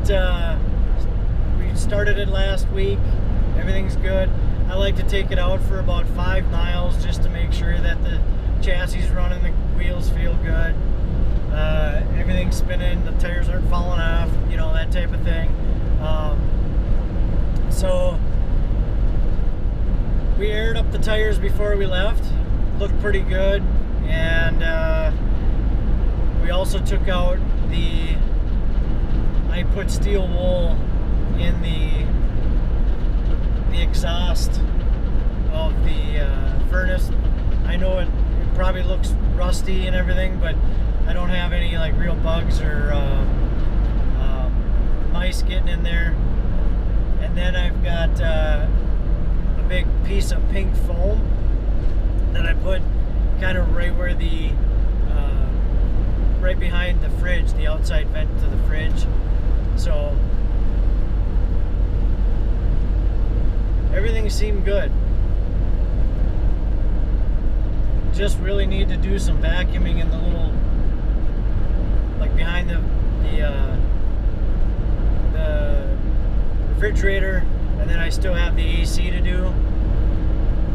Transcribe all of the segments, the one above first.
we started it last week. Everything's good. I like to take it out for about 5 miles just to make sure that the chassis is running, the wheels feel good, everything's spinning, the tires aren't falling off, you know, that type of thing. So we aired up the tires before we left. Looked pretty good, and we also took out I put steel wool in the exhaust of the furnace. I know it probably looks rusty and everything, but I don't have any like real bugs or mice getting in there. And then I've got a big piece of pink foam that I put kind of right where right behind the fridge, the outside vent to the fridge. So everything seemed good. Just really need to do some vacuuming in the little, like behind the refrigerator, and then I still have the AC to do.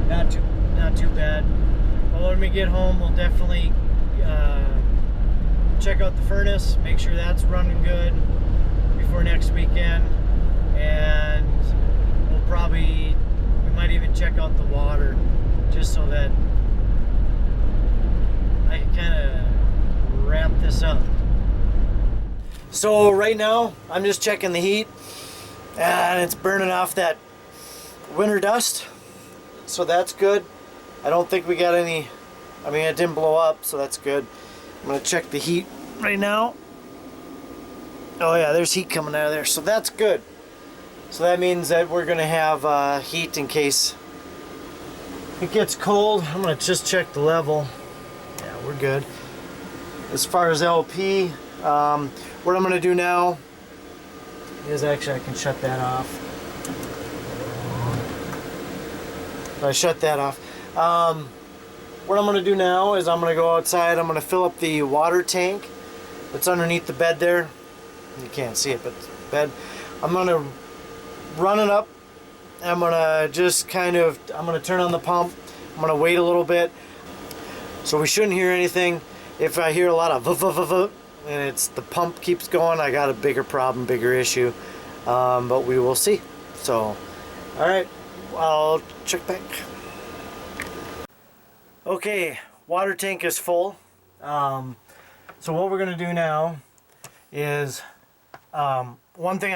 Not too bad. Well, when we get home, we'll definitely check out the furnace, make sure that's running good before next weekend, and we might even check out the water just so that I can kind of wrap this up. So right now I'm just checking the heat, and it's burning off that winter dust, so that's good. I don't think we got any, I mean, it didn't blow up, so that's good. I'm gonna check the heat right now. Oh yeah, there's heat coming out of there, so that's good. So that means that we're gonna have heat in case it gets cold. I'm gonna just check the level. Yeah, we're good. As far as LP, what I'm gonna do now is actually I can shut that off. I shut that off. What I'm gonna do now is I'm gonna go outside. I'm gonna fill up the water tank that's underneath the bed there. You can't see it, but it's the bed. I'm gonna run it up. I'm gonna just I'm gonna turn on the pump. I'm gonna wait a little bit. So we shouldn't hear anything. If I hear a lot of vuh, and it's the pump keeps going, I got a bigger problem, bigger issue. But we will see. So, all right, I'll check back. Okay, water tank is full. So what we're gonna do now is one thing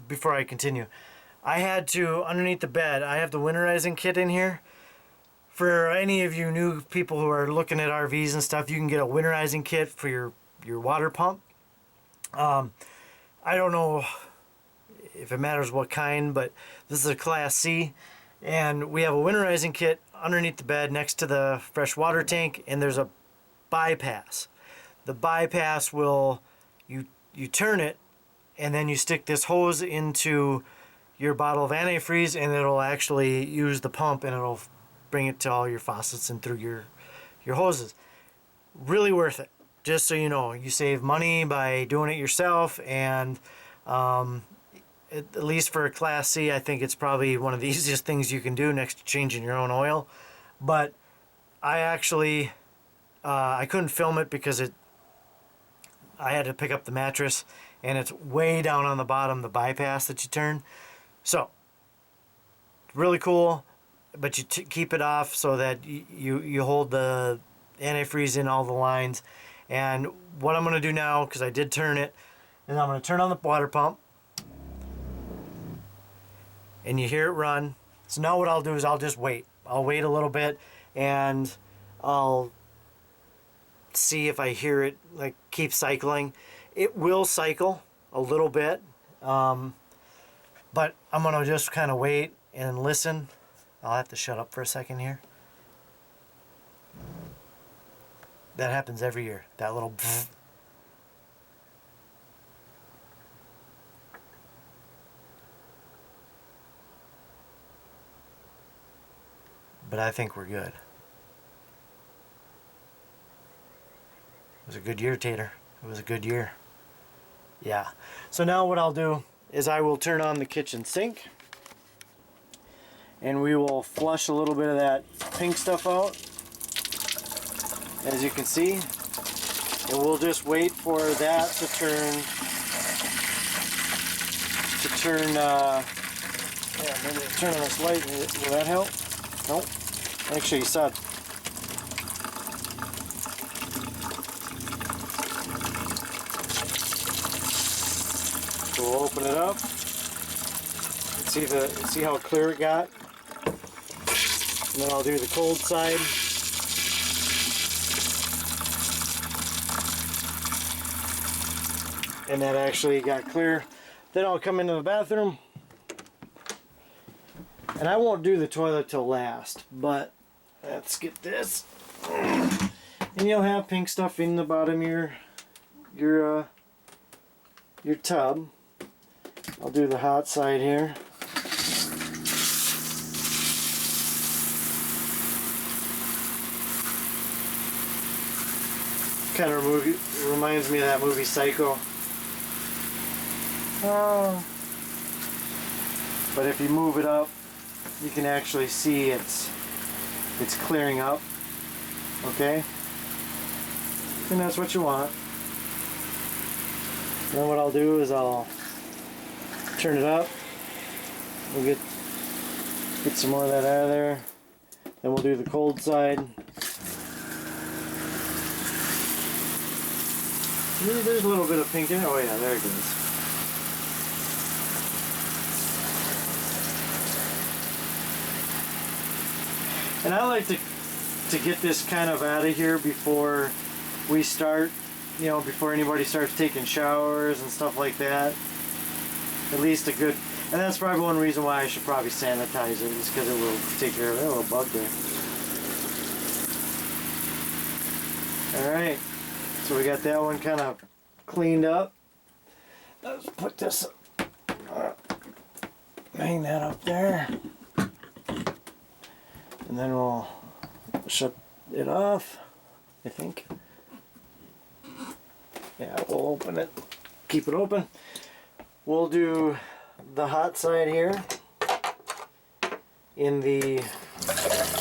before I continue, I had to, underneath the bed, I have the winterizing kit in here. For any of you new people who are looking at RVs and stuff, you can get a winterizing kit for your water pump. I don't know if it matters what kind, but this is a Class C, and we have a winterizing kit underneath the bed next to the fresh water tank, and there's a bypass. The bypass will, you turn it, and then you stick this hose into your bottle of antifreeze, and it'll actually use the pump, and it'll bring it to all your faucets and through your hoses. Really worth it. Just so you know, you save money by doing it yourself, and at least for a Class C, I think it's probably one of the easiest things you can do next to changing your own oil. But I actually, I couldn't film it because I had to pick up the mattress, and it's way down on the bottom, the bypass that you turn. So, really cool, but you keep it off so that you hold the antifreeze in all the lines. And what I'm going to do now, because I did turn it, is I'm going to turn on the water pump, and you hear it run. So now what I'll do is I'll just wait. I'll wait a little bit, and I'll see if I hear it like keep cycling. It will cycle a little bit, but I'm gonna just kind of wait and listen. I'll have to shut up for a second here. That happens every year, that little pfft. But I think we're good. It was a good year, Tater. It was a good year. Yeah. So now what I'll do is I will turn on the kitchen sink and we will flush a little bit of that pink stuff out, as you can see, and we'll just wait for that to yeah, maybe turn on this light. Will that help? Nope. Actually, you saw it. So we'll open it up. See how clear it got? And then I'll do the cold side. And that actually got clear. Then I'll come into the bathroom. And I won't do the toilet till last, but let's get this. And you'll have pink stuff in the bottom of your tub. I'll do the hot side here. Kind of reminds me of that movie Psycho. Oh. But if you move it up, you can actually see it's clearing up. Okay? And that's what you want. Then what I'll do is I'll turn it up. We'll get some more of that out of there. Then we'll do the cold side. There's a little bit of pink in it. Oh yeah, there it goes. And I like to get this kind of out of here before we start, you know, before anybody starts taking showers and stuff like that. At least a good, and that's probably one reason why I should probably sanitize it, is because it will take care of a little bug there. Alright, so we got that one kind of cleaned up. Let's put this, hang that up there. And then we'll shut it off, I think. Yeah, we'll open it, keep it open. We'll do the hot side here in the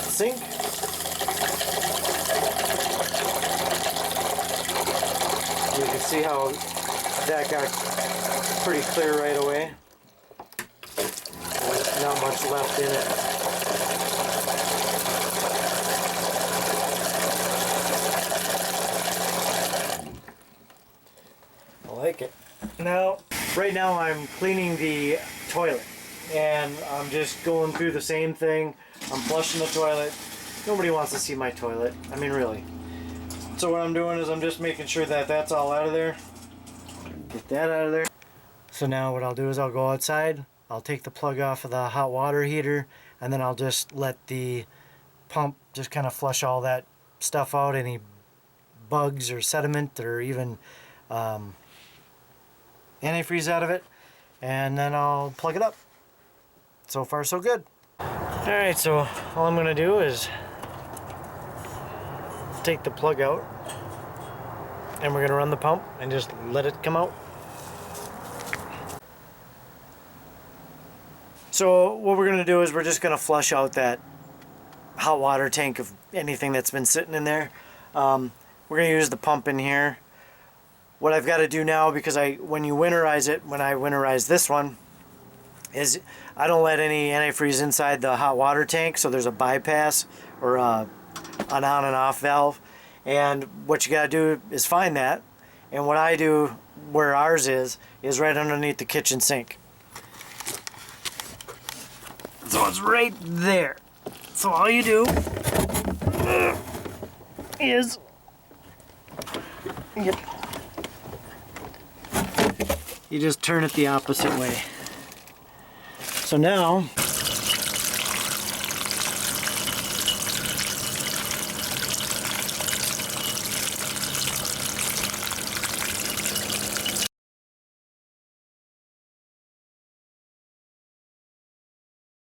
sink. You can see how that got pretty clear right away. There's not much left in it. Like it. Now, right now I'm cleaning the toilet and I'm just going through the same thing. I'm flushing the toilet. Nobody wants to see my toilet. I mean, really. So what I'm doing is I'm just making sure that that's all out of there. Get that out of there. So now what I'll do is I'll go outside. I'll take the plug off of the hot water heater and then I'll just let the pump just kind of flush all that stuff out, any bugs or sediment or even antifreeze out of it, and then I'll plug it up. So far so good. Alright, so all I'm going to do is take the plug out and we're going to run the pump and just let it come out. So what we're going to do is we're just going to flush out that hot water tank of anything that's been sitting in there. We're going to use the pump in here. What I've got to do now, because when you winterize it, when I winterize this one, is I don't let any antifreeze inside the hot water tank, so there's a bypass or an on and off valve. And what you got to do is find that. And what I do, where ours is right underneath the kitchen sink. So it's right there. So all you do is you just turn it the opposite way. So now